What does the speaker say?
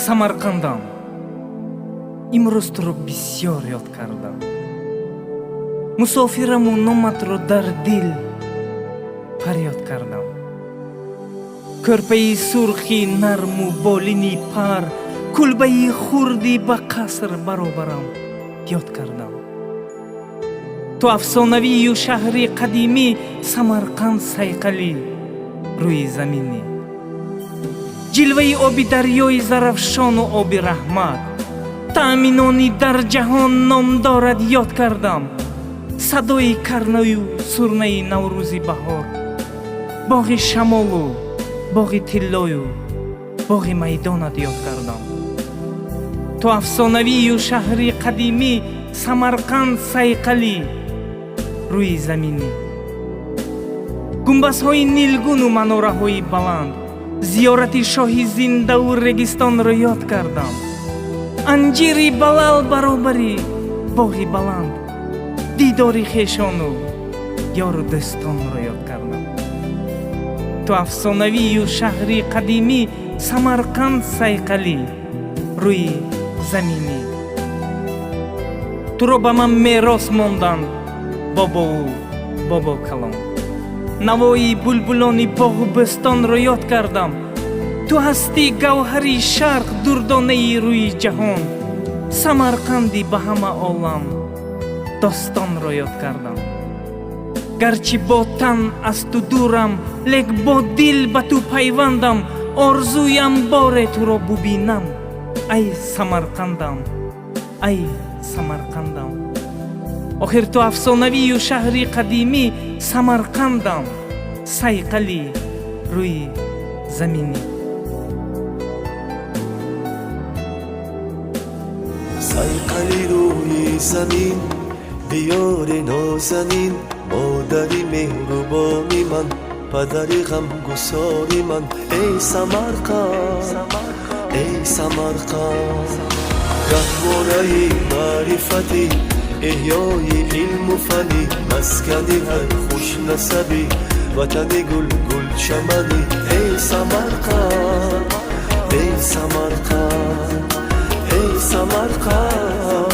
Самарқандам. Имрӯз туро бисёр ёд кардам. Мусофираму номатро дар дил фарёд кардам. Кӯрпаи сурхи нарму болини пар, кулбаи хурди ба қаср баробарам ёд кардам. ту афсонавию шаҳри қадимӣ Самарқанд сайқалӣ рӯи заминӣ. ҷилваи оби дарёи зарафшону оби раҳмат, таъми нони дар ҷаҳон ном дорад ёд кардам. садои карнаю сурнаи наврӯзи баҳор, боғи шамолу боғи тиллою боғи майдонат ёд кардам. ту афсонавию шаҳри қадимӣ Самарқанд сайқалӣ рӯи заминӣ. гумбазҳои нилгуну манораҳои баланд, зиёрати шоҳи зиндаву регистонро ёд кардам. анҷири балал баробари боғи баланд, дидори хешону ёру дӯстонро ёд кардам. ту афсонавию шаҳри қадимӣ Самарқанд сайқалӣ рӯи заминӣ. туро ба ман мерос монданд бобову бобо калом. навои булбулони боғу бӯстонро ёд кардам. ту ҳастӣ гавҳари шарқ, дурдонаи рӯи ҷаҳон. Самарқанди ба ҳама олам достонро ёд кардам. гарчи бо тан аз ту дурам, лек бо дил ба ту пайвандам. орзуям боре туро бубинам. ай Самарқандам, ай Самарқандам. охир ту афсонавию шаҳри қадимӣ Самарқандам сайқалӣ рӯи заминӣ. сайқали рӯи замин, диёри нозанин, модари меҳрубони ман, падари ғамгусори ман. эй Самарқанд, эй Самарқанд, раҳбораи маърифати, эҳёи илму фани, маскани ҳар хушнасаби, ватани гул гулчамани. эй Самарқанд, эй Самарқанд, эй Самарқанд.